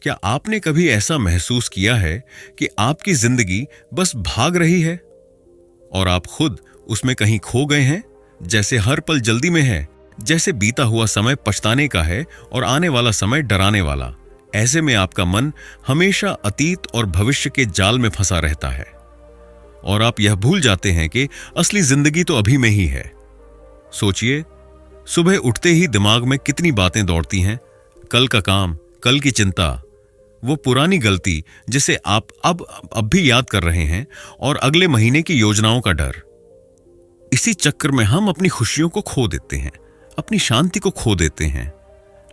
क्या आपने कभी ऐसा महसूस किया है कि आपकी जिंदगी बस भाग रही है और आप खुद उसमें कहीं खो गए हैं? जैसे हर पल जल्दी में है, जैसे बीता हुआ समय पछताने का है और आने वाला समय डराने वाला। ऐसे में आपका मन हमेशा अतीत और भविष्य के जाल में फंसा रहता है और आप यह भूल जाते हैं कि असली जिंदगी तो अभी में ही है। सोचिए, सुबह उठते ही दिमाग में कितनी बातें दौड़ती हैं। कल का काम, कल की चिंता, वो पुरानी गलती जिसे आप अब भी याद कर रहे हैं, और अगले महीने की योजनाओं का डर। इसी चक्कर में हम अपनी खुशियों को खो देते हैं, अपनी शांति को खो देते हैं।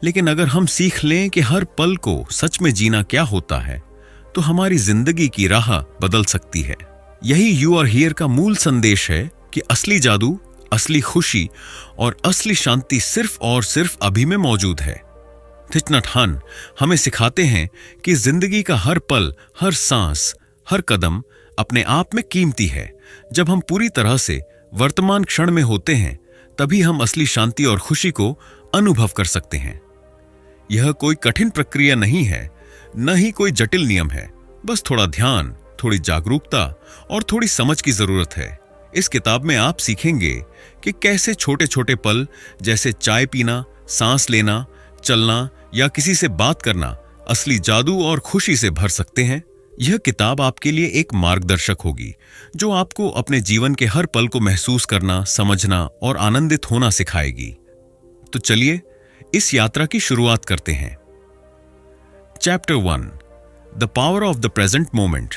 लेकिन अगर हम सीख लें कि हर पल को सच में जीना क्या होता है, तो हमारी जिंदगी की राह बदल सकती है। यही यू आर हियर का मूल संदेश है कि असली जादू, असली खुशी और असली शांति सिर्फ और सिर्फ अभी में मौजूद है। थिच नट हन हमें सिखाते हैं कि जिंदगी का हर पल, हर सांस, हर कदम अपने आप में कीमती है। जब हम पूरी तरह से वर्तमान क्षण में होते हैं, तभी हम असली शांति और खुशी को अनुभव कर सकते हैं। यह कोई कठिन प्रक्रिया नहीं है, न ही कोई जटिल नियम है। बस थोड़ा ध्यान, थोड़ी जागरूकता और थोड़ी समझ की जरूरत है। इस किताब में आप सीखेंगे कि कैसे छोटे छोटे पल, जैसे चाय पीना, सांस लेना, चलना या किसी से बात करना, असली जादू और खुशी से भर सकते हैं। यह किताब आपके लिए एक मार्गदर्शक होगी, जो आपको अपने जीवन के हर पल को महसूस करना, समझना और आनंदित होना सिखाएगी। तो चलिए इस यात्रा की शुरुआत करते हैं। Chapter 1, the power of the present moment.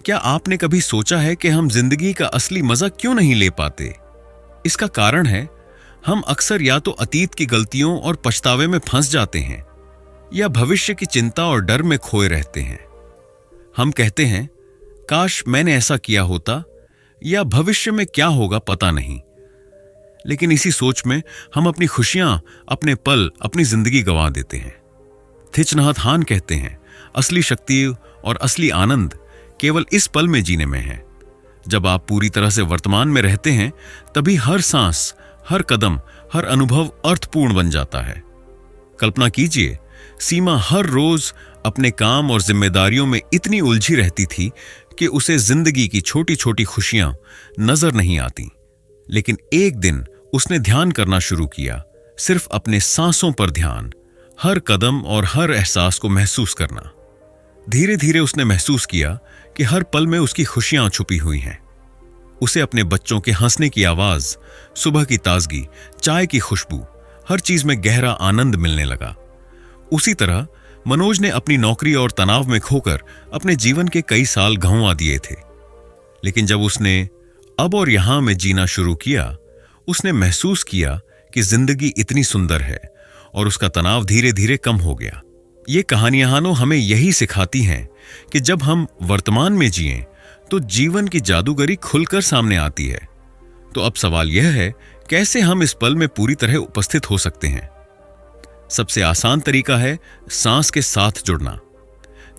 क्या आपने कभी सोचा है कि हम जिंदगी का असली मजा क्यों नहीं ले पाते? इसका कारण है, हम अक्सर या तो अतीत की गलतियों और पछतावे में फंस जाते हैं, या भविष्य की चिंता और डर में खोए रहते हैं। हम कहते हैं, काश मैंने ऐसा किया होता, या भविष्य में क्या होगा पता नहीं। लेकिन इसी सोच में हम अपनी खुशियां, अपने पल, अपनी जिंदगी गंवा देते हैं। थिच नहत हान कहते हैं, असली शक्ति और असली आनंद केवल इस पल में जीने में है। जब आप पूरी तरह से वर्तमान में रहते हैं, तभी हर सांस, हर कदम, हर अनुभव अर्थपूर्ण बन जाता है। कल्पना कीजिए, सीमा हर रोज अपने काम और जिम्मेदारियों में इतनी उलझी रहती थी कि उसे जिंदगी की छोटी छोटी खुशियां नजर नहीं आती। लेकिन एक दिन उसने ध्यान करना शुरू किया, सिर्फ अपने सांसों पर ध्यान, हर कदम और हर एहसास को महसूस करना। धीरे धीरे उसने महसूस किया कि हर पल में उसकी खुशियां छुपी हुई हैं। उसे अपने बच्चों के हंसने की आवाज, सुबह की ताजगी, चाय की खुशबू, हर चीज में गहरा आनंद मिलने लगा। उसी तरह मनोज ने अपनी नौकरी और तनाव में खोकर अपने जीवन के कई साल गंवा दिए थे। लेकिन जब उसने अब और यहां में जीना शुरू किया, उसने महसूस किया कि जिंदगी इतनी सुंदर है और उसका तनाव धीरे धीरे कम हो गया। ये कहानियां हमें यही सिखाती हैं कि जब हम वर्तमान में जिएं, तो जीवन की जादूगरी खुलकर सामने आती है। तो अब सवाल यह है, कैसे हम इस पल में पूरी तरह उपस्थित हो सकते हैं? सबसे आसान तरीका है सांस के साथ जुड़ना।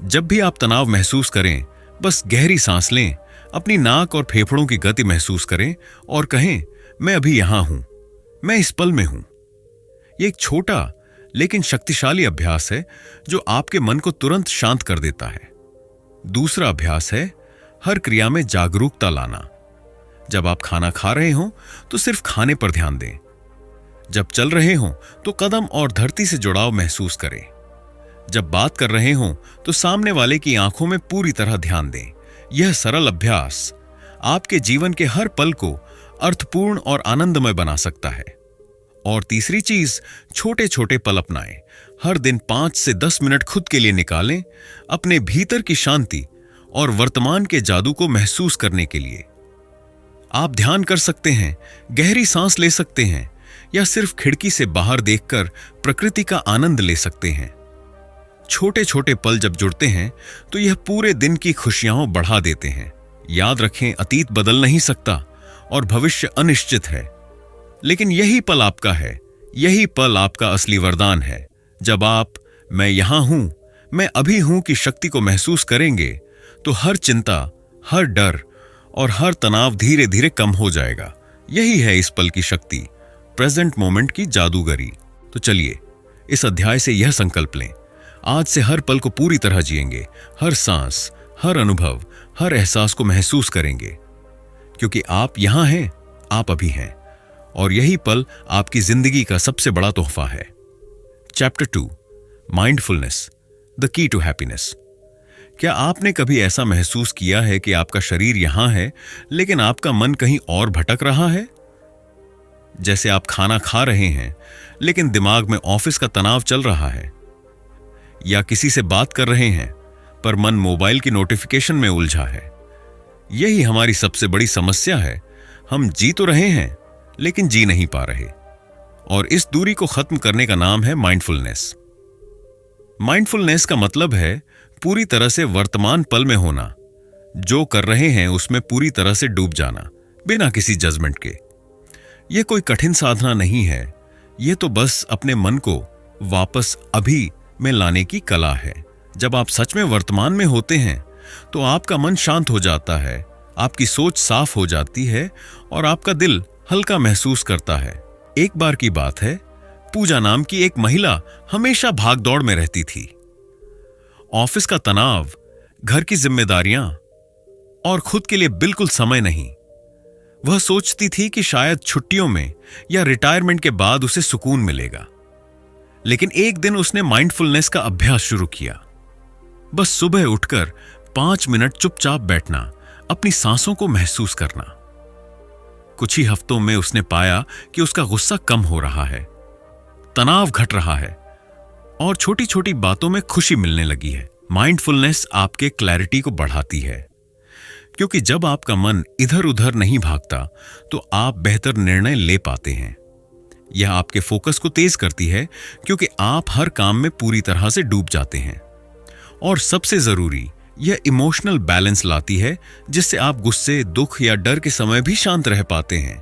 जब भी आप तनाव महसूस करें, बस गहरी सांस लें, अपनी नाक और फेफड़ों की गति महसूस करें और कहें, मैं अभी यहां हूं, मैं इस पल में हूं। यह एक छोटा लेकिन शक्तिशाली अभ्यास है जो आपके मन को तुरंत शांत कर देता है। दूसरा अभ्यास है हर क्रिया में जागरूकता लाना। जब आप खाना खा रहे हों तो सिर्फ खाने पर ध्यान दें। जब चल रहे हों तो कदम और धरती से जुड़ाव महसूस करें। जब बात कर रहे हों तो सामने वाले की आंखों में पूरी तरह ध्यान दें। यह सरल अभ्यास आपके जीवन के हर पल को अर्थपूर्ण और आनंदमय बना सकता है। और तीसरी चीज, छोटे छोटे पल अपनाएं। हर दिन 5 से 10 मिनट खुद के लिए निकालें, अपने भीतर की शांति और वर्तमान के जादू को महसूस करने के लिए। आप ध्यान कर सकते हैं, गहरी सांस ले सकते हैं, या सिर्फ खिड़की से बाहर देखकर प्रकृति का आनंद ले सकते हैं। छोटे छोटे पल जब जुड़ते हैं तो यह पूरे दिन की खुशियां बढ़ा देते हैं। याद रखें, अतीत बदल नहीं सकता और भविष्य अनिश्चित है, लेकिन यही पल आपका है। यही पल आपका असली वरदान है। जब आप मैं यहां हूं, मैं अभी हूं की शक्ति को महसूस करेंगे, तो हर चिंता, हर डर और हर तनाव धीरे धीरे कम हो जाएगा। यही है इस पल की शक्ति, प्रेजेंट मोमेंट की जादूगरी। तो चलिए इस अध्याय से यह संकल्प लें, आज से हर पल को पूरी तरह जिएंगे, हर सांस, हर अनुभव, हर एहसास को महसूस करेंगे, क्योंकि आप यहां हैं, आप अभी हैं, और यही पल आपकी जिंदगी का सबसे बड़ा तोहफा है। Chapter 2, mindfulness, the key to happiness. क्या आपने कभी ऐसा महसूस किया है कि आपका शरीर यहां है लेकिन आपका मन कहीं और भटक रहा है? जैसे आप खाना खा रहे हैं लेकिन दिमाग में ऑफिस का तनाव चल रहा है, या किसी से बात कर रहे हैं पर मन मोबाइल की नोटिफिकेशन में उलझा है। यही हमारी सबसे बड़ी समस्या है। हम जी तो रहे हैं लेकिन जी नहीं पा रहे, और इस दूरी को खत्म करने का नाम है माइंडफुलनेस। माइंडफुलनेस का मतलब है पूरी तरह से वर्तमान पल में होना, जो कर रहे हैं उसमें पूरी तरह से डूब जाना, बिना किसी जजमेंट के। यह कोई कठिन साधना नहीं है, यह तो बस अपने मन को वापस अभी में लाने की कला है। जब आप सच में वर्तमान में होते हैं तो आपका मन शांत हो जाता है, आपकी सोच साफ हो जाती है और आपका दिल हल्का महसूस करता है। एक बार की बात है, पूजा नाम की एक महिला हमेशा भागदौड़ में रहती थी। ऑफिस का तनाव, घर की जिम्मेदारियां और खुद के लिए बिल्कुल समय नहीं। वह सोचती थी कि शायद छुट्टियों में या रिटायरमेंट के बाद उसे सुकून मिलेगा। लेकिन एक दिन उसने माइंडफुलनेस का अभ्यास शुरू किया। बस सुबह उठकर 5 मिनट चुपचाप बैठना, अपनी सांसों को महसूस करना। कुछ ही हफ्तों में उसने पाया कि उसका गुस्सा कम हो रहा है, तनाव घट रहा है और छोटी छोटी बातों में खुशी मिलने लगी है। माइंडफुलनेस आपके क्लैरिटी को बढ़ाती है, क्योंकि जब आपका मन इधर उधर नहीं भागता तो आप बेहतर निर्णय ले पाते हैं। यह आपके फोकस को तेज करती है, क्योंकि आप हर काम में पूरी तरह से डूब जाते हैं। और सबसे जरूरी, यह इमोशनल बैलेंस लाती है, जिससे आप गुस्से, दुख या डर के समय भी शांत रह पाते हैं।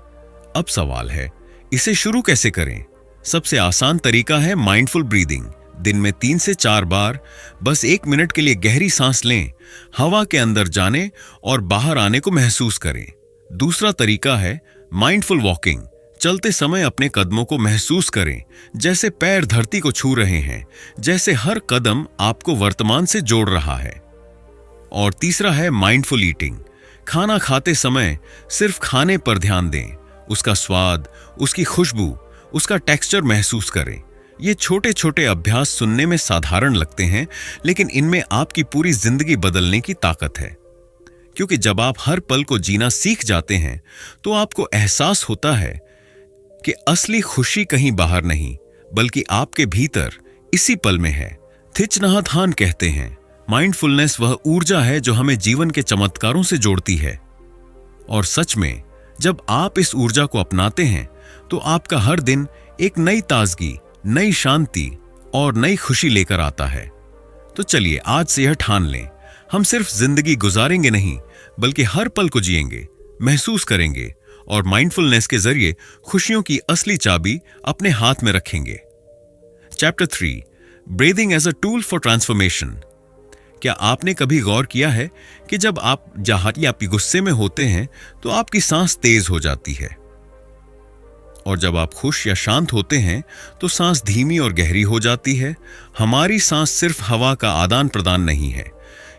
अब सवाल है, इसे शुरू कैसे करें? सबसे आसान तरीका है माइंडफुल ब्रीदिंग। दिन में 3 से 4 बार बस 1 मिनट के लिए गहरी सांस लें, हवा के अंदर जाने और बाहर आने को महसूस करें। दूसरा तरीका है माइंडफुल वॉकिंग। चलते समय अपने कदमों को महसूस करें, जैसे पैर धरती को छू रहे हैं, जैसे हर कदम आपको वर्तमान से जोड़ रहा है। और तीसरा है माइंडफुल ईटिंग। खाना खाते समय सिर्फ खाने पर ध्यान दें, उसका स्वाद, उसकी खुशबू, उसका टेक्सचर महसूस करें। ये छोटे छोटे अभ्यास सुनने में साधारण लगते हैं, लेकिन इनमें आपकी पूरी जिंदगी बदलने की ताकत है। क्योंकि जब आप हर पल को जीना सीख जाते हैं तो आपको एहसास होता है कि असली खुशी कहीं बाहर नहीं, बल्कि आपके भीतर इसी पल में है। थिच नहत हान कहते हैं, माइंडफुलनेस वह ऊर्जा है जो हमें जीवन के चमत्कारों से जोड़ती है। और सच में जब आप इस ऊर्जा को अपनाते हैं तो आपका हर दिन एक नई ताजगी, नई शांति और नई खुशी लेकर आता है। तो चलिए आज से यह ठान लें, हम सिर्फ जिंदगी गुजारेंगे नहीं, बल्कि हर पल को जिएंगे, महसूस करेंगे और माइंडफुलनेस के जरिए खुशियों की असली चाबी अपने हाथ में रखेंगे। Chapter 3, breathing as a tool for transformation. क्या आपने कभी गौर किया है कि जब आप गुस्से में होते हैं तो आपकी सांस तेज हो जाती है, और जब आप खुश या शांत होते हैं तो सांस धीमी और गहरी हो जाती है। हमारी सांस सिर्फ हवा का आदान प्रदान नहीं है,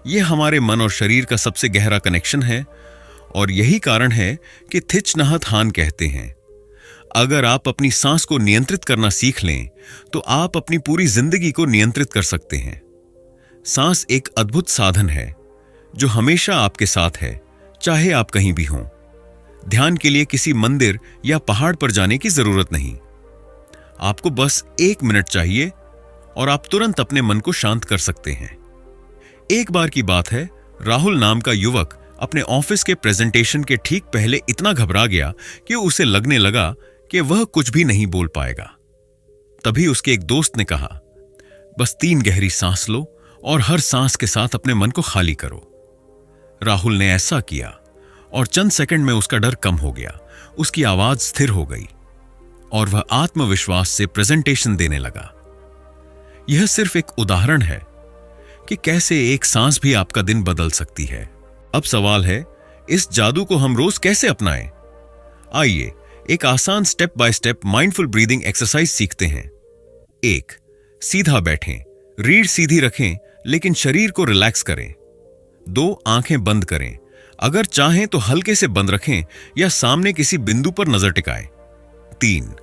यह हमारे मन और शरीर का सबसे गहरा कनेक्शन है। और यही कारण है कि थिच नहत हान कहते हैं, अगर आप अपनी सांस को नियंत्रित करना सीख लें तो आप अपनी पूरी जिंदगी को नियंत्रित कर सकते हैं। सांस एक अद्भुत साधन है जो हमेशा आपके साथ है, चाहे आप कहीं भी हों। ध्यान के लिए किसी मंदिर या पहाड़ पर जाने की जरूरत नहीं, आपको बस 1 मिनट चाहिए और आप तुरंत अपने मन को शांत कर सकते हैं। एक बार की बात है, राहुल नाम का युवक अपने ऑफिस के प्रेजेंटेशन के ठीक पहले इतना घबरा गया कि उसे लगने लगा कि वह कुछ भी नहीं बोल पाएगा। तभी उसके एक दोस्त ने कहा, बस 3 गहरी सांस लो और हर सांस के साथ अपने मन को खाली करो। राहुल ने ऐसा किया और चंद सेकंड में उसका डर कम हो गया, उसकी आवाज स्थिर हो गई और वह आत्मविश्वास से प्रेजेंटेशन देने लगा। यह सिर्फ एक उदाहरण है कि कैसे एक सांस भी आपका दिन बदल सकती है। अब सवाल है, इस जादू को हम रोज कैसे अपनाएं? आइए एक आसान step by step mindful breathing exercise सीखते हैं। 1, सीधा बैठें, रीढ़ सीधी रखें लेकिन शरीर को रिलैक्स करें। 2 आंखें बंद करें, अगर चाहें तो हल्के से बंद रखें या सामने किसी बिंदु पर नजर टिकाएं। 3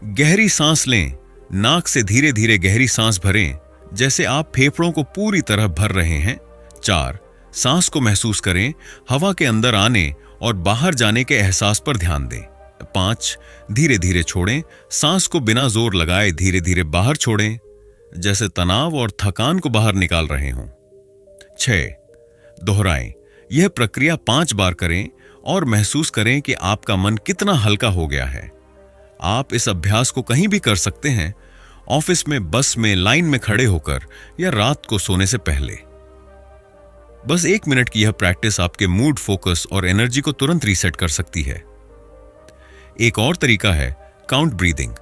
गहरी सांस लें, नाक से धीरे धीरे गहरी सांस भरें जैसे आप फेफड़ों को पूरी तरह भर रहे हैं। 4 सांस को महसूस करें, हवा के अंदर आने और बाहर जाने के एहसास पर ध्यान दें। 5 धीरे धीरे छोड़ें, सांस को बिना जोर लगाए धीरे धीरे बाहर छोड़ें जैसे तनाव और थकान को बाहर निकाल रहे हों। 6 दोहराएं, यह प्रक्रिया 5 बार करें और महसूस करें कि आपका मन कितना हल्का हो गया है। आप इस अभ्यास को कहीं भी कर सकते हैं, ऑफिस में, बस में, लाइन में खड़े होकर या रात को सोने से पहले। बस 1 मिनट की यह प्रैक्टिस आपके मूड, फोकस और एनर्जी को तुरंत रीसेट कर सकती है। एक और तरीका है काउंट ब्रीदिंग।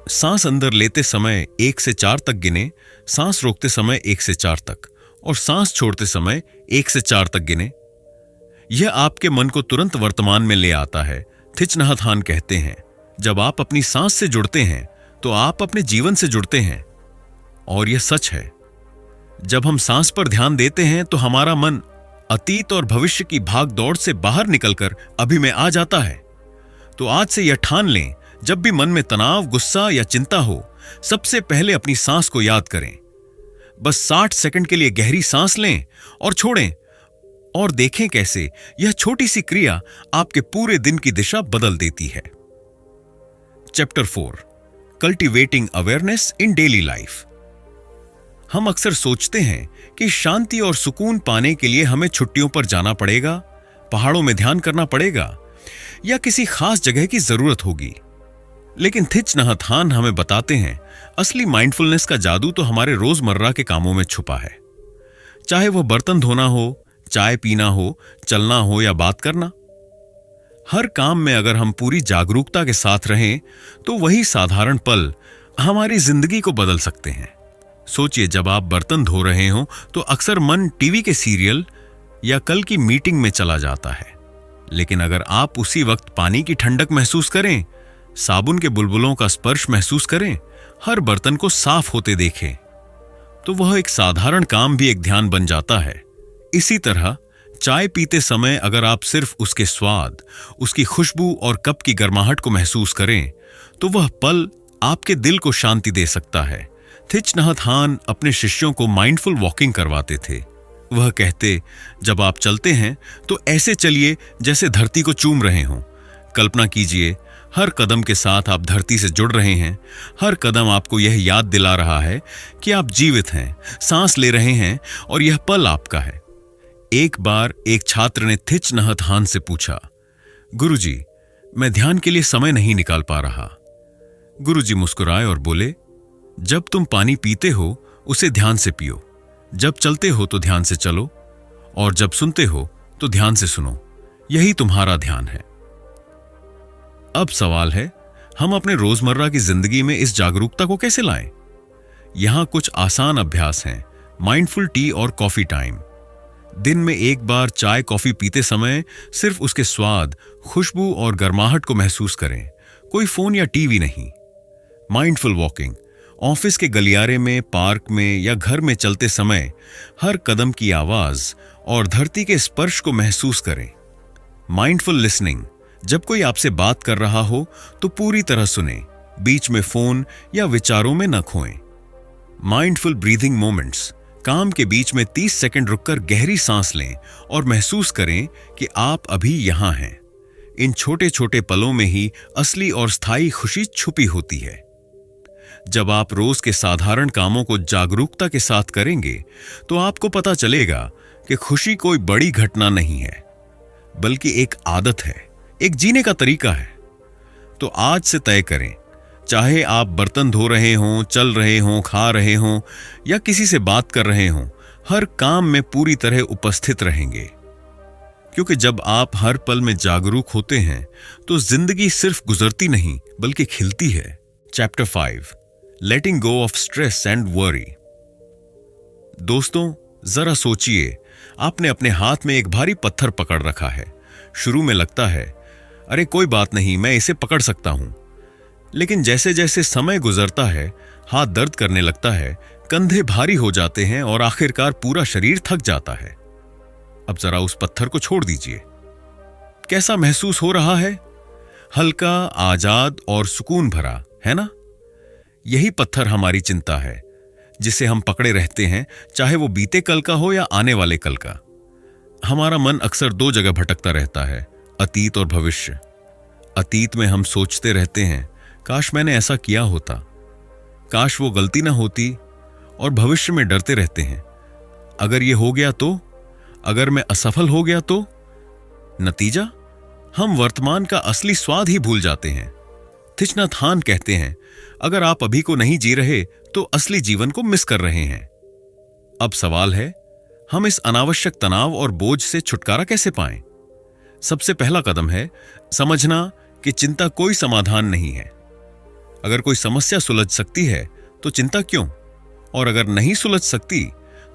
सांस अंदर लेते समय 1 से 4 तक गिने, सांस रोकते समय 1 से 4 तक और सांस छोड़ते समय 1 से 4 तक गिने। यह आपके मन को तुरंत वर्तमान में ले आता है। थिच नहत हान कहते हैं, जब आप अपनी सांस से जुड़ते हैं तो आप अपने जीवन से जुड़ते हैं। और यह सच है, जब हम सांस पर ध्यान देते हैं तो हमारा मन अतीत और भविष्य की भाग दौड़ से बाहर निकलकर अभी में आ जाता है। तो आज से यह ठान लें, जब भी मन में तनाव, गुस्सा या चिंता हो, सबसे पहले अपनी सांस को याद करें। बस 60 सेकंड के लिए गहरी सांस लें और छोड़ें और देखें कैसे यह छोटी सी क्रिया आपके पूरे दिन की दिशा बदल देती है। Chapter 4 cultivating awareness in daily life. हम अक्सर सोचते हैं कि शांति और सुकून पाने के लिए हमें छुट्टियों पर जाना पड़ेगा, पहाड़ों में ध्यान करना पड़ेगा या किसी खास जगह की जरूरत होगी। लेकिन थिच नहत हान हमें बताते हैं, असली माइंडफुलनेस का जादू तो हमारे रोजमर्रा के कामों में छुपा है। चाहे वह बर्तन धोना हो, चाय पीना हो, चलना हो या बात करना, हर काम में अगर हम पूरी जागरूकता के साथ रहें तो वही साधारण पल हमारी जिंदगी को बदल सकते हैं। सोचिए, जब आप बर्तन धो रहे हो तो अक्सर मन टीवी के सीरियल या कल की मीटिंग में चला जाता है। लेकिन अगर आप उसी वक्त पानी की ठंडक महसूस करें, साबुन के बुलबुलों का स्पर्श महसूस करें, हर बर्तन को साफ होते देखें, तो वह एक साधारण काम भी एक ध्यान बन जाता है। इसी तरह चाय पीते समय अगर आप सिर्फ उसके स्वाद, उसकी खुशबू और कप की गर्माहट को महसूस करें तो वह पल आपके दिल को शांति दे सकता है। थिच नहत हान अपने शिष्यों को माइंडफुल वॉकिंग करवाते थे। वह कहते, जब आप चलते हैं तो ऐसे चलिए जैसे धरती को चूम रहे हों। कल्पना कीजिए, हर कदम के साथ आप धरती से जुड़ रहे हैं। हर कदम आपको यह याद दिला रहा है कि आप जीवित हैं, सांस ले रहे हैं और यह पल आपका है। एक बार एक छात्र ने थिच नहत हान से पूछा, गुरुजी, मैं ध्यान के लिए समय नहीं निकाल पा रहा। गुरुजी मुस्कुराए और बोले, जब तुम पानी पीते हो उसे ध्यान से पियो, जब चलते हो तो ध्यान से चलो और जब सुनते हो तो ध्यान से सुनो। यही तुम्हारा ध्यान है। अब सवाल है, हम अपने रोजमर्रा की जिंदगी में इस जागरूकता को कैसे लाएं? यहां कुछ आसान अभ्यास हैं। माइंडफुल टी और कॉफी टाइम। दिन में एक बार चाय कॉफी पीते समय सिर्फ उसके स्वाद, खुशबू और गर्माहट को महसूस करें, कोई फोन या टीवी नहीं। Mindful walking. ऑफिस के गलियारे में, पार्क में या घर में चलते समय हर कदम की आवाज और धरती के स्पर्श को महसूस करें। Mindful listening. जब कोई आपसे बात कर रहा हो तो पूरी तरह सुने, बीच में फोन या विचारों में न खोएं। Mindful breathing moments. काम के बीच में 30 सेकंड रुककर गहरी सांस लें और महसूस करें कि आप अभी यहां हैं। इन छोटे छोटे पलों में ही असली और स्थायी खुशी छुपी होती है। जब आप रोज के साधारण कामों को जागरूकता के साथ करेंगे तो आपको पता चलेगा कि खुशी कोई बड़ी घटना नहीं है, बल्कि एक आदत है, एक जीने का तरीका है। तो आज से तय करें, चाहे आप बर्तन धो रहे हों, चल रहे हों, खा रहे हों या किसी से बात कर रहे हों, हर काम में पूरी तरह उपस्थित रहेंगे। क्योंकि जब आप हर पल में जागरूक होते हैं तो जिंदगी सिर्फ गुजरती नहीं बल्कि खिलती है। Chapter 5 letting go of stress and worry. दोस्तों, जरा सोचिए, आपने अपने हाथ में एक भारी पत्थर पकड़ रखा है। शुरू में लगता है, अरे कोई बात नहीं, मैं इसे पकड़ सकता हूं। लेकिन जैसे जैसे समय गुजरता है, हाथ दर्द करने लगता है, कंधे भारी हो जाते हैं और आखिरकार पूरा शरीर थक जाता है। अब जरा उस पत्थर को छोड़ दीजिए। कैसा महसूस हो रहा है? हल्का, आजाद और सुकून भरा, है ना? यही पत्थर हमारी चिंता है, जिसे हम पकड़े रहते हैं, चाहे वो बीते कल का हो या आने वाले कल का। हमारा मन अक्सर दो जगह भटकता रहता है, अतीत और भविष्य। अतीत में हम सोचते रहते हैं, काश मैंने ऐसा किया होता, काश वो गलती ना होती। और भविष्य में डरते रहते हैं, अगर ये हो गया तो, अगर मैं असफल हो गया तो। नतीजा, हम वर्तमान का असली स्वाद ही भूल जाते हैं। थिच नथ हान कहते हैं, अगर आप अभी को नहीं जी रहे तो असली जीवन को मिस कर रहे हैं। अब सवाल है, हम इस अनावश्यक तनाव और बोझ से छुटकारा कैसे पाएं? सबसे पहला कदम है समझना कि चिंता कोई समाधान नहीं है। अगर कोई समस्या सुलझ सकती है तो चिंता क्यों? और अगर नहीं सुलझ सकती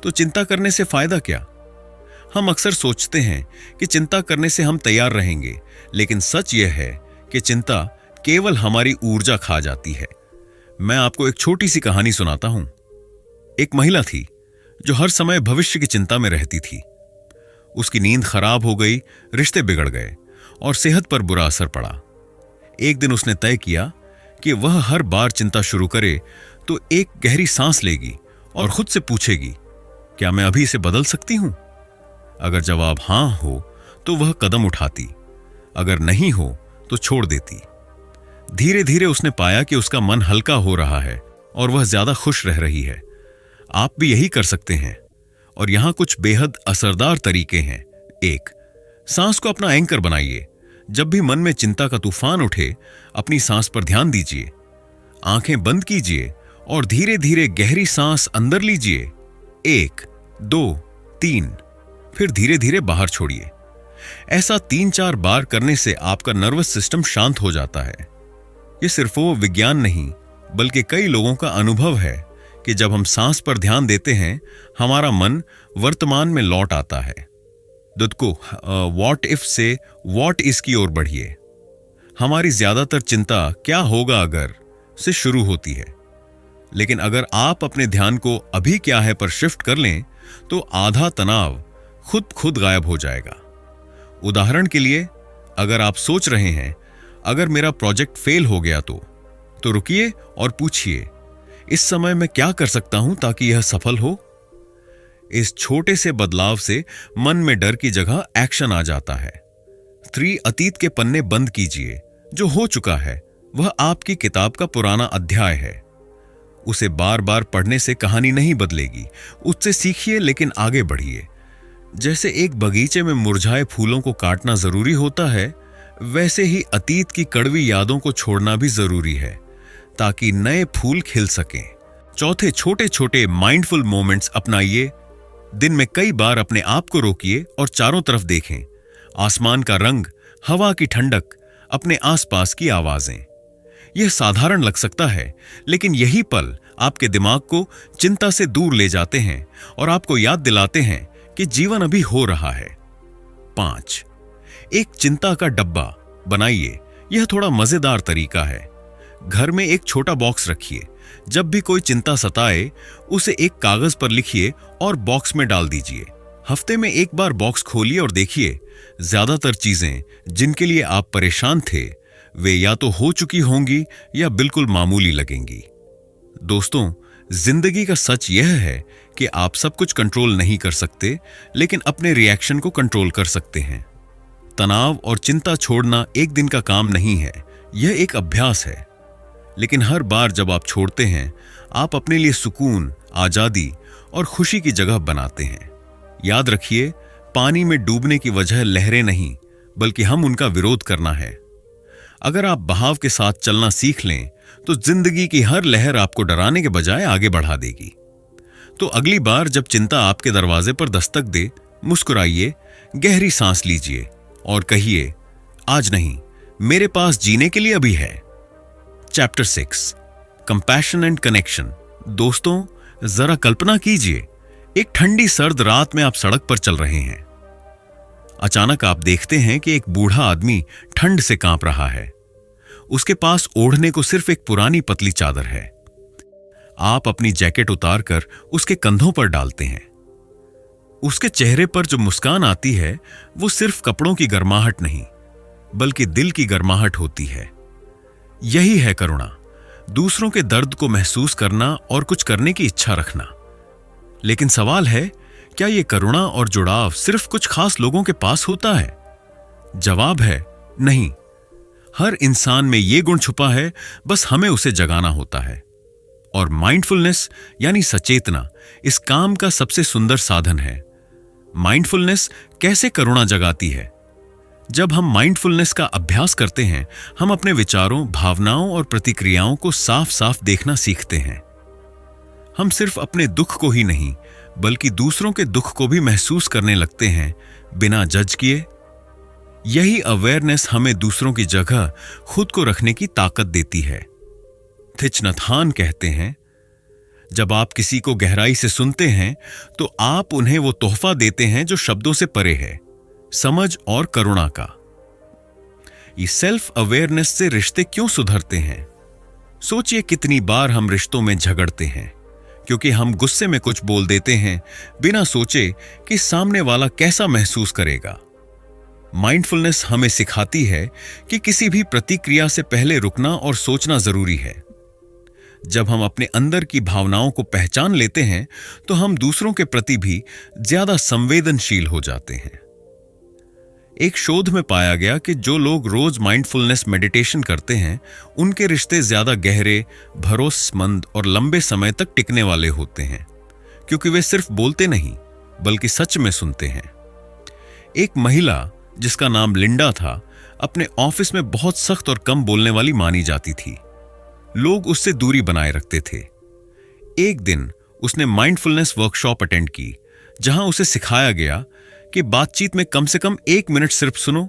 तो चिंता करने से फायदा क्या? हम अक्सर सोचते हैं कि चिंता करने से हम तैयार रहेंगे, लेकिन सच यह है कि चिंता केवल हमारी ऊर्जा खा जाती है। मैं आपको एक छोटी सी कहानी सुनाता हूं। एक महिला थी जो हर समय भविष्य की चिंता में रहती थी। उसकी नींद खराब हो गई, रिश्ते बिगड़ गए और सेहत पर बुरा असर पड़ा। एक दिन उसने तय किया कि वह हर बार चिंता शुरू करे तो एक गहरी सांस लेगी और खुद से पूछेगी, क्या मैं अभी इसे बदल सकती हूं? अगर जवाब हां हो तो वह कदम उठाती, अगर नहीं हो तो छोड़ देती। धीरे धीरे उसने पाया कि उसका मन हल्का हो रहा है और वह ज्यादा खुश रह रही है। आप भी यही कर सकते हैं, और यहां कुछ बेहद असरदार तरीके हैं। एक, सांस को अपना एंकर बनाइए। जब भी मन में चिंता का तूफान उठे, अपनी सांस पर ध्यान दीजिए। आंखें बंद कीजिए और धीरे धीरे गहरी सांस अंदर लीजिए। 1, 2, 3, फिर धीरे धीरे बाहर छोड़िए। ऐसा 3-4 बार करने से आपका नर्वस सिस्टम शांत हो जाता है। यह सिर्फ वो विज्ञान नहीं, बल्कि कई लोगों का अनुभव है कि जब हम सांस पर ध्यान देते हैं, हमारा मन वर्तमान में लौट आता है। दुद को व्हाट इफ से व्हाट इज की ओर बढ़िए। हमारी ज्यादातर चिंता क्या होगा अगर से शुरू होती है, लेकिन अगर आप अपने ध्यान को अभी क्या है पर शिफ्ट कर लें तो आधा तनाव खुद गायब हो जाएगा। उदाहरण के लिए, अगर आप सोच रहे हैं अगर मेरा प्रोजेक्ट फेल हो गया तो रुकिए और पूछिए, इस समय मैं क्या कर सकता हूं ताकि यह सफल हो? इस छोटे से बदलाव से मन में डर की जगह एक्शन आ जाता है। 3, अतीत के पन्ने बंद कीजिए। जो हो चुका है वह आपकी किताब का पुराना अध्याय है। उसे बार बार पढ़ने से कहानी नहीं बदलेगी। उससे सीखिए लेकिन आगे बढ़िए। जैसे एक बगीचे में मुरझाए फूलों को काटना जरूरी होता है, वैसे ही अतीत की कड़वी यादों को छोड़ना भी जरूरी है ताकि नए फूल खिल सकें। चौथे, छोटे छोटे माइंडफुल मोमेंट्स अपनाइए। दिन में कई बार अपने आप को रोकिए और चारों तरफ देखें। आसमान का रंग, हवा की ठंडक, अपने आसपास की आवाजें। यह साधारण लग सकता है, लेकिन यही पल आपके दिमाग को चिंता से दूर ले जाते हैं और आपको याद दिलाते हैं कि जीवन अभी हो रहा है। 5, एक चिंता का डब्बा बनाइए। यह थोड़ा मजेदार तरीका है। घर में एक छोटा बॉक्स रखिए। जब भी कोई चिंता सताए, उसे एक कागज पर लिखिए और बॉक्स में डाल दीजिए। हफ्ते में एक बार बॉक्स खोलिए और देखिए, ज्यादातर चीजें जिनके लिए आप परेशान थे वे या तो हो चुकी होंगी या बिल्कुल मामूली लगेंगी। दोस्तों, जिंदगी का सच यह है कि आप सब कुछ कंट्रोल नहीं कर सकते, लेकिन अपने रिएक्शन को कंट्रोल कर सकते हैं। तनाव और चिंता छोड़ना एक दिन का काम नहीं है, यह एक अभ्यास है। लेकिन हर बार जब आप छोड़ते हैं, आप अपने लिए सुकून, आजादी और खुशी की जगह बनाते हैं। याद रखिए, पानी में डूबने की वजह लहरें नहीं, बल्कि हम उनका विरोध करना है। अगर आप बहाव के साथ चलना सीख लें, तो जिंदगी की हर लहर आपको डराने के बजाय आगे बढ़ा देगी। तो अगली बार जब चिंता आपके दरवाजे पर दस्तक दे, मुस्कुराइए, गहरी सांस लीजिए और कहिए, आज नहीं, मेरे पास जीने के लिए अभी है। Chapter 6, compassion and connection. दोस्तों, जरा कल्पना कीजिए, एक ठंडी सर्द रात में आप सड़क पर चल रहे हैं। अचानक आप देखते हैं कि एक बूढ़ा आदमी ठंड से कांप रहा है। उसके पास ओढ़ने को सिर्फ एक पुरानी पतली चादर है। आप अपनी जैकेट उतारकर उसके कंधों पर डालते हैं। उसके चेहरे पर जो मुस्कान आती है वो सिर्फ कपड़ों की गर्माहट नहीं, बल्कि दिल की गर्माहट होती है। यही है करुणा, दूसरों के दर्द को महसूस करना और कुछ करने की इच्छा रखना। लेकिन सवाल है, क्या यह करुणा और जुड़ाव सिर्फ कुछ खास लोगों के पास होता है? जवाब है नहीं। हर इंसान में यह गुण छुपा है, बस हमें उसे जगाना होता है। और माइंडफुलनेस यानी सचेतना इस काम का सबसे सुंदर साधन है। माइंडफुलनेस कैसे करुणा जगाती है? जब हम माइंडफुलनेस का अभ्यास करते हैं, हम अपने विचारों, भावनाओं और प्रतिक्रियाओं को साफ साफ देखना सीखते हैं। हम सिर्फ अपने दुख को ही नहीं, बल्कि दूसरों के दुख को भी महसूस करने लगते हैं, बिना जज किए। यही अवेयरनेस हमें दूसरों की जगह खुद को रखने की ताकत देती है। थिच नथ हान कहते हैं, जब आप किसी को गहराई से सुनते हैं तो आप उन्हें वो तोहफा देते हैं जो शब्दों से परे है, समझ और करुणा का। ये सेल्फ अवेयरनेस से रिश्ते क्यों सुधरते हैं? सोचिए, कितनी बार हम रिश्तों में झगड़ते हैं क्योंकि हम गुस्से में कुछ बोल देते हैं बिना सोचे कि सामने वाला कैसा महसूस करेगा। माइंडफुलनेस हमें सिखाती है कि किसी भी प्रतिक्रिया से पहले रुकना और सोचना जरूरी है। जब हम अपने अंदर की भावनाओं को पहचान लेते हैं तो हम दूसरों के प्रति भी ज्यादा संवेदनशील हो जाते हैं। एक शोध में पाया गया कि जो लोग रोज माइंडफुलनेस मेडिटेशन करते हैं, उनके रिश्ते ज्यादा गहरे, भरोसेमंद और लंबे समय तक टिकने वाले होते हैं, क्योंकि वे सिर्फ बोलते नहीं बल्कि सच में सुनते हैं। एक महिला जिसका नाम लिंडा था, अपने ऑफिस में बहुत सख्त और कम बोलने वाली मानी जाती थी। लोग उससे दूरी बनाए रखते थे। एक दिन उसने माइंडफुलनेस वर्कशॉप अटेंड की, जहां उसे सिखाया गया कि बातचीत में कम से कम 1 मिनट सिर्फ सुनो,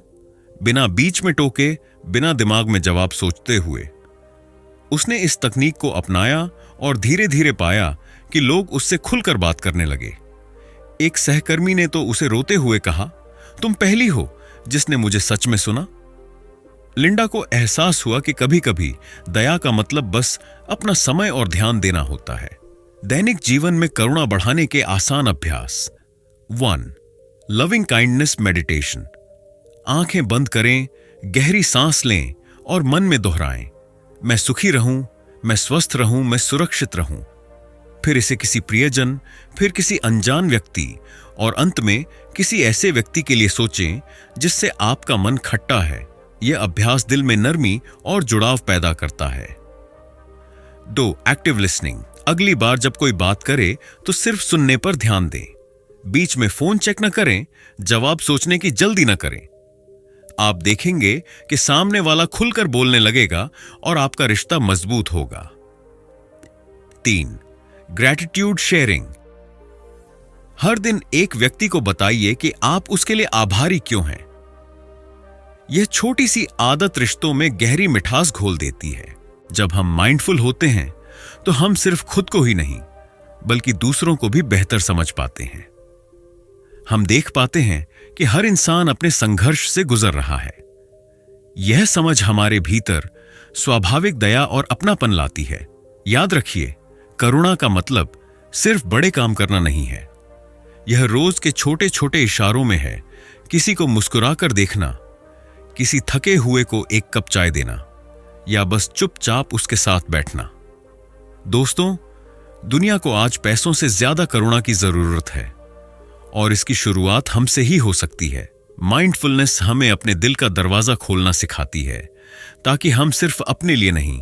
बिना बीच में टोके, बिना दिमाग में जवाब सोचते हुए। उसने इस तकनीक को अपनाया और धीरे धीरे पाया कि लोग उससे खुलकर बात करने लगे। एक सहकर्मी ने तो उसे रोते हुए कहा, तुम पहली हो जिसने मुझे सच में सुना। लिंडा को एहसास हुआ कि कभी कभी दया का मतलब बस अपना समय और ध्यान देना होता है। दैनिक जीवन में करुणा बढ़ाने के आसान अभ्यास। 1. Loving kindness meditation. आंखें बंद करें, गहरी सांस लें और मन में दोहराएं, मैं सुखी रहूं, मैं स्वस्थ रहूं, मैं सुरक्षित रहूं। फिर इसे किसी प्रियजन, फिर किसी अनजान व्यक्ति और अंत में किसी ऐसे व्यक्ति के लिए सोचें जिससे आपका मन खट्टा है। यह अभ्यास दिल में नरमी और जुड़ाव पैदा करता है। 2. Active listening. अगली बार जब कोई बात करे तो सिर्फ सुनने पर ध्यान दें। बीच में फोन चेक न करें, जवाब सोचने की जल्दी न करें। आप देखेंगे कि सामने वाला खुलकर बोलने लगेगा और आपका रिश्ता मजबूत होगा। 3. Gratitude sharing. हर दिन एक व्यक्ति को बताइए कि आप उसके लिए आभारी क्यों हैं। यह छोटी सी आदत रिश्तों में गहरी मिठास घोल देती है। जब हम माइंडफुल होते हैं तो हम सिर्फ खुद को ही नहीं, बल्कि दूसरों को भी बेहतर समझ पाते हैं। हम देख पाते हैं कि हर इंसान अपने संघर्ष से गुजर रहा है। यह समझ हमारे भीतर स्वाभाविक दया और अपनापन लाती है। याद रखिए, करुणा का मतलब सिर्फ बड़े काम करना नहीं है। यह रोज के छोटे छोटे इशारों में है। किसी को मुस्कुराकर देखना, किसी थके हुए को एक कप चाय देना, या बस चुपचाप उसके साथ बैठना। दोस्तों, दुनिया को आज पैसों से ज्यादा करुणा की जरूरत है और इसकी शुरुआत हमसे ही हो सकती है। माइंडफुलनेस हमें अपने दिल का दरवाजा खोलना सिखाती है, ताकि हम सिर्फ अपने लिए नहीं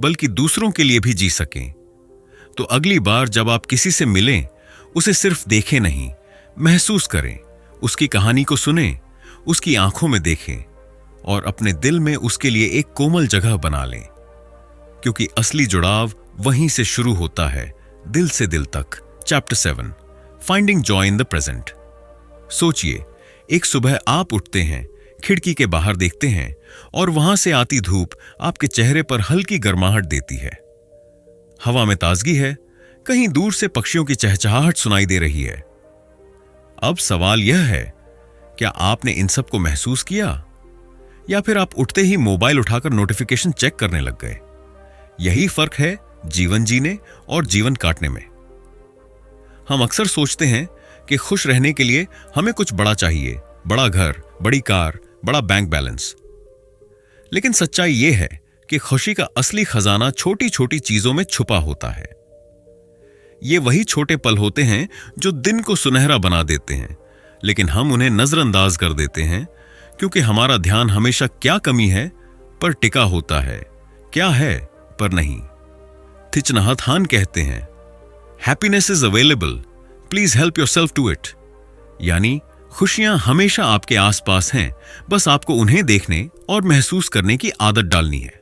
बल्कि दूसरों के लिए भी जी सकें। तो अगली बार जब आप किसी से मिलें, उसे सिर्फ देखें नहीं, महसूस करें, उसकी कहानी को सुनें, उसकी आंखों में देखें और अपने दिल में उसके लिए एक कोमल जगह बना लें, क्योंकि असली जुड़ाव वहीं से शुरू होता है, दिल से दिल तक। Chapter 7, finding joy in the present. सोचिए, एक सुबह आप उठते हैं, खिड़की के बाहर देखते हैं और वहां से आती धूप आपके चेहरे पर हल्की गर्माहट देती है। हवा में ताजगी है, कहीं दूर से पक्षियों की चहचहाहट सुनाई दे रही है। अब सवाल यह है, क्या आपने इन सब को महसूस किया, या फिर आप उठते ही मोबाइल उठाकर नोटिफिकेशन चेक करने लग गए? यही फर्क है जीवन जीने और जीवन काटने में। हम अक्सर सोचते हैं कि खुश रहने के लिए हमें कुछ बड़ा चाहिए, बड़ा घर, बड़ी कार, बड़ा बैंक बैलेंस। लेकिन सच्चाई यह है कि खुशी का असली खजाना छोटी छोटी चीजों में छुपा होता है। ये वही छोटे पल होते हैं जो दिन को सुनहरा बना देते हैं, लेकिन हम उन्हें नजरअंदाज कर देते हैं क्योंकि हमारा ध्यान हमेशा क्या कमी है पर टिका होता है, क्या है पर नहीं। थिच नहत हान कहते हैं, happiness is available, please help yourself to it. यानी खुशियां हमेशा आपके आसपास हैं, बस आपको उन्हें देखने और महसूस करने की आदत डालनी है।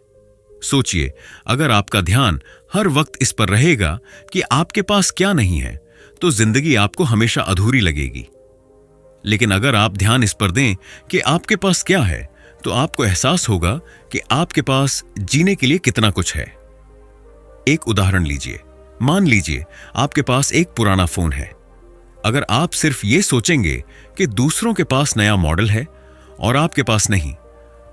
सोचिए, अगर आपका ध्यान हर वक्त इस पर रहेगा कि आपके पास क्या नहीं है, तो जिंदगी आपको हमेशा अधूरी लगेगी। लेकिन अगर आप ध्यान इस पर दें कि आपके पास क्या है, तो आपको एहसास होगा कि आपके पास जीने के लिए कितना कुछ है। एक उदाहरण लीजिए। मान लीजिए आपके पास एक पुराना फोन है। अगर आप सिर्फ ये सोचेंगे कि दूसरों के पास नया मॉडल है और आपके पास नहीं,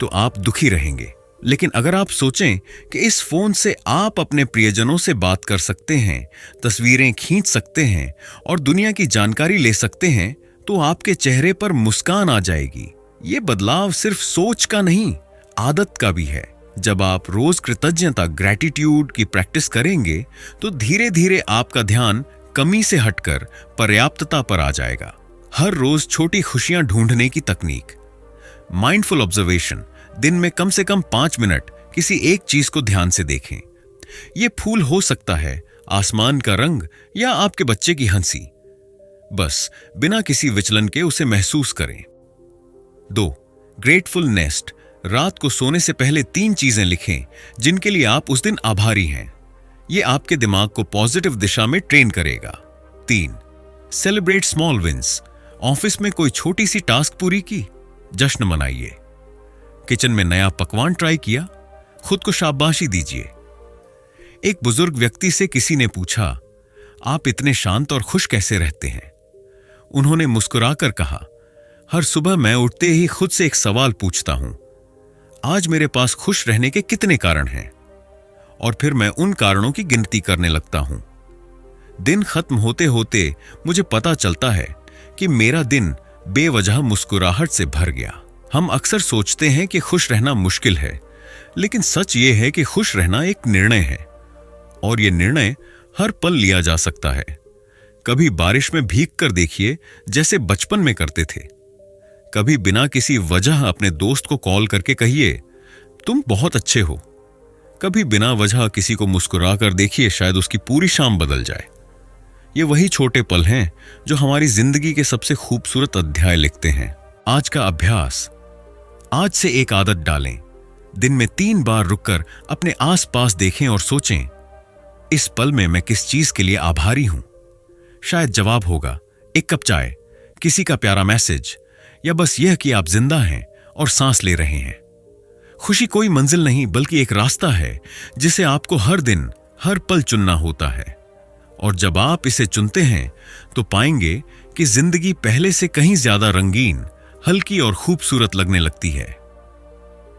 तो आप दुखी रहेंगे। लेकिन अगर आप सोचें कि इस फोन से आप अपने प्रियजनों से बात कर सकते हैं, तस्वीरें खींच सकते हैं और दुनिया की जानकारी ले सकते हैं, तो आपके चेहरे पर मुस्कान आ जाएगी। ये बदलाव सिर्फ सोच का नहीं, आदत का भी है। जब आप रोज कृतज्ञता, ग्रैटिट्यूड की प्रैक्टिस करेंगे, तो धीरे धीरे आपका ध्यान कमी से हटकर पर्याप्तता पर आ जाएगा। हर रोज छोटी खुशियां ढूंढने की तकनीक। Mindful observation. दिन में कम से कम 5 मिनट किसी एक चीज को ध्यान से देखें। यह फूल हो सकता है, आसमान का रंग या आपके बच्चे की हंसी। बस बिना किसी विचलन के उसे महसूस करें। 2. Grateful nest. रात को सोने से पहले 3 चीजें लिखें जिनके लिए आप उस दिन आभारी हैं। यह आपके दिमाग को पॉजिटिव दिशा में ट्रेन करेगा। 3. Celebrate small wins. ऑफिस में कोई छोटी सी टास्क पूरी की, जश्न मनाइए। किचन में नया पकवान ट्राई किया, खुद को शाबाशी दीजिए। एक बुजुर्ग व्यक्ति से किसी ने पूछा, आप इतने शांत और खुश कैसे रहते हैं? उन्होंने मुस्कुराकर कहा, हर सुबह मैं उठते ही खुद से एक सवाल पूछता हूं, आज मेरे पास खुश रहने के कितने कारण हैं? और फिर मैं उन कारणों की गिनती करने लगता हूं। दिन खत्म होते होते मुझे पता चलता है कि मेरा दिन बेवजह मुस्कुराहट से भर गया। हम अक्सर सोचते हैं कि खुश रहना मुश्किल है, लेकिन सच ये है कि खुश रहना एक निर्णय है, और यह निर्णय हर पल लिया जा सकता है। कभी बारिश में भीग कर देखिए, जैसे बचपन में करते थे। कभी बिना किसी वजह अपने दोस्त को कॉल करके कहिए, तुम बहुत अच्छे हो। कभी बिना वजह किसी को मुस्कुरा कर देखिए, शायद उसकी पूरी शाम बदल जाए। ये वही छोटे पल हैं जो हमारी जिंदगी के सबसे खूबसूरत अध्याय लिखते हैं। आज का अभ्यास। आज से एक आदत डालें। दिन में 3 बार रुककर अपने आसपास देखें और सोचें, इस पल में मैं किस चीज के लिए आभारी हूं। शायद जवाब होगा एक कप चाय, किसी का प्यारा मैसेज, या बस यह कि आप जिंदा हैं और सांस ले रहे हैं। खुशी कोई मंजिल नहीं, बल्कि एक रास्ता है जिसे आपको हर दिन, हर पल चुनना होता है। और जब आप इसे चुनते हैं, तो पाएंगे कि जिंदगी पहले से कहीं ज्यादा रंगीन, हल्की और खूबसूरत लगने लगती है।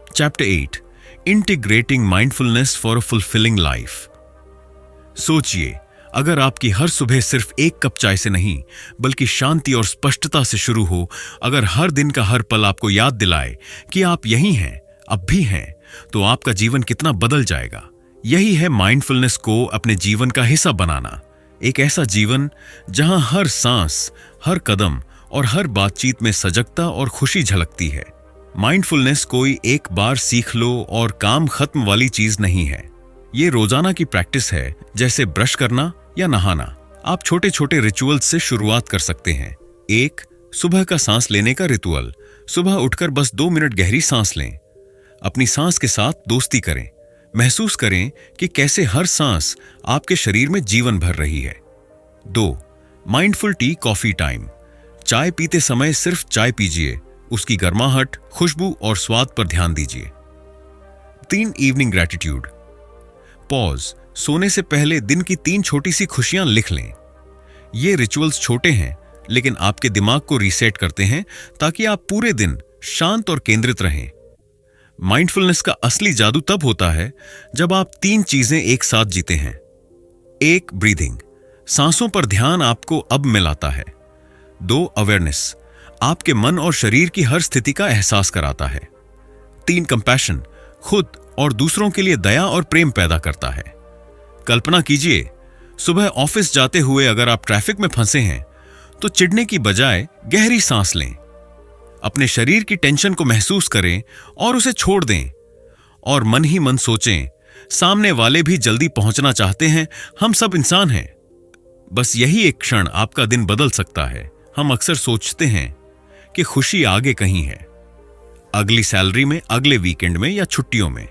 Chapter 8, integrating mindfulness for a fulfilling life. सोचिए, अगर आपकी हर सुबह सिर्फ एक कप चाय से नहीं, बल्कि शांति और स्पष्टता से शुरू हो, अगर हर दिन का हर पल आपको याद दिलाए कि आप यही हैं, अब भी हैं, तो आपका जीवन कितना बदल जाएगा। यही है माइंडफुलनेस को अपने जीवन का हिस्सा बनाना। एक ऐसा जीवन जहां हर सांस, हर कदम और हर बातचीत में सजगता और खुशी झलकती है। माइंडफुलनेस कोई एक बार सीख लो और काम खत्म वाली चीज नहीं है। ये रोजाना की प्रैक्टिस है, जैसे ब्रश करना या नहाना। आप छोटे छोटे रिचुअल्स से शुरुआत कर सकते हैं। 1. सुबह का सांस लेने का रिचुअल। सुबह उठकर बस 2 मिनट गहरी सांस लें। अपनी सांस के साथ दोस्ती करें। महसूस करें कि कैसे हर सांस आपके शरीर में जीवन भर रही है। 2. Mindful tea coffee time. चाय पीते समय सिर्फ चाय पीजिए, उसकी गर्माहट, खुशबू और स्वाद पर ध्यान दीजिए। 3. Evening gratitude. पॉज। सोने से पहले दिन की 3 छोटी सी खुशियां लिख लें। ये रिचुअल्स छोटे हैं, लेकिन आपके दिमाग को रीसेट करते हैं ताकि आप पूरे दिन शांत और केंद्रित रहें। माइंडफुलनेस का असली जादू तब होता है जब आप 3 चीजें एक साथ जीते हैं। 1 ब्रीदिंग, सांसों पर ध्यान आपको अब मिलाता है। 2 अवेयरनेस, आपके मन और शरीर की हर स्थिति का एहसास कराता है। 3 कंपैशन, खुद और दूसरों के लिए दया और प्रेम पैदा करता है। कल्पना कीजिए, सुबह ऑफिस जाते हुए अगर आप ट्रैफिक में फंसे हैं तो चिढ़ने की बजाय गहरी सांस लें, अपने शरीर की टेंशन को महसूस करें और उसे छोड़ दें, और मन ही मन सोचें, सामने वाले भी जल्दी पहुंचना चाहते हैं, हम सब इंसान हैं। बस यही एक क्षण आपका दिन बदल सकता है। हम अक्सर सोचते हैं कि खुशी आगे कहीं है, अगली सैलरी में, अगले वीकेंड में या छुट्टियों में,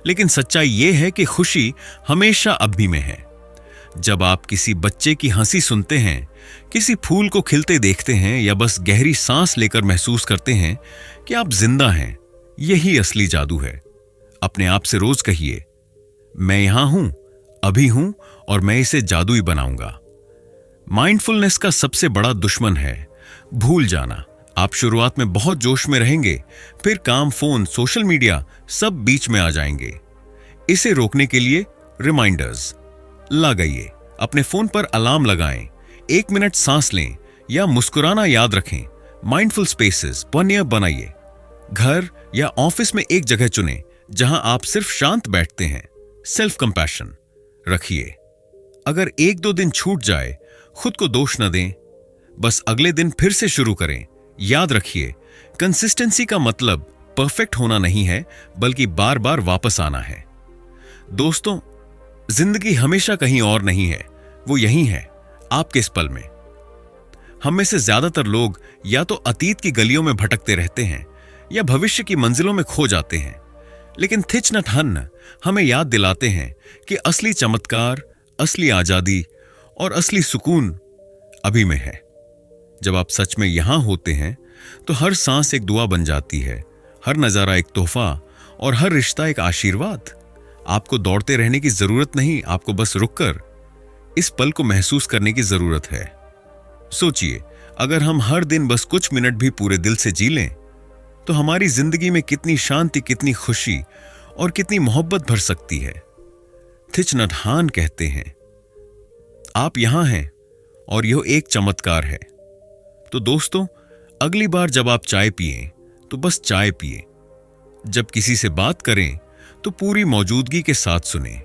लेकिन सच्चाई यह है कि खुशी हमेशा अभी में है। जब आप किसी बच्चे की हंसी सुनते हैं, किसी फूल को खिलते देखते हैं या बस गहरी सांस लेकर महसूस करते हैं कि आप जिंदा हैं, यही असली जादू है। अपने आप से रोज कहिए, मैं यहां हूं, अभी हूं और मैं इसे जादुई बनाऊंगा। माइंडफुलनेस का सबसे बड़ा दुश्मन है भूल जाना। आप शुरुआत में बहुत जोश में रहेंगे, फिर काम, फोन, सोशल मीडिया सब बीच में आ जाएंगे। इसे रोकने के लिए रिमाइंडर्स लगाइए, अपने फोन पर अलार्म लगाएं, 1 मिनट सांस लें या मुस्कुराना याद रखें। माइंडफुल स्पेसेस नियम बनाइए, घर या ऑफिस में एक जगह चुनें जहां आप सिर्फ शांत बैठते हैं। सेल्फ कंपैशन रखिए, अगर 1-2 दिन छूट जाए खुद को दोष न दें, बस अगले दिन फिर से शुरू करें। याद रखिए, कंसिस्टेंसी का मतलब परफेक्ट होना नहीं है, बल्कि बार बार वापस आना है। दोस्तों, जिंदगी हमेशा कहीं और नहीं है, वो यहीं है, आपके इस पल में। हम में से ज्यादातर लोग या तो अतीत की गलियों में भटकते रहते हैं या भविष्य की मंजिलों में खो जाते हैं, लेकिन थिच नट हन हमें याद दिलाते हैं कि असली चमत्कार, असली आजादी और असली सुकून अभी में है। जब आप सच में यहां होते हैं तो हर सांस एक दुआ बन जाती है, हर नजारा एक तोहफा और हर रिश्ता एक आशीर्वाद। आपको दौड़ते रहने की जरूरत नहीं, आपको बस रुककर इस पल को महसूस करने की जरूरत है। सोचिए, अगर हम हर दिन बस कुछ मिनट भी पूरे दिल से जी लें तो हमारी जिंदगी में कितनी शांति, कितनी खुशी और कितनी मोहब्बत भर सकती है। थिच नट हान कहते हैं, आप यहां हैं और यह एक चमत्कार है। तो दोस्तों, अगली बार जब आप चाय पिएं तो बस चाय पिए, जब किसी से बात करें तो पूरी मौजूदगी के साथ सुनें,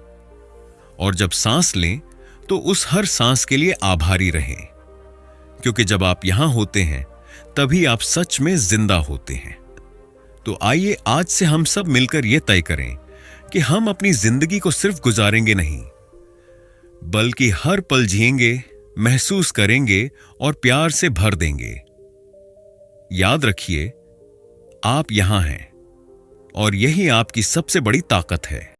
और जब सांस लें तो उस हर सांस के लिए आभारी रहें, क्योंकि जब आप यहां होते हैं तभी आप सच में जिंदा होते हैं। तो आइए आज से हम सब मिलकर यह तय करें कि हम अपनी जिंदगी को सिर्फ गुजारेंगे नहीं, बल्कि हर पल जिएंगे, महसूस करेंगे और प्यार से भर देंगे। याद रखिए, आप यहां हैं और यही आपकी सबसे बड़ी ताकत है।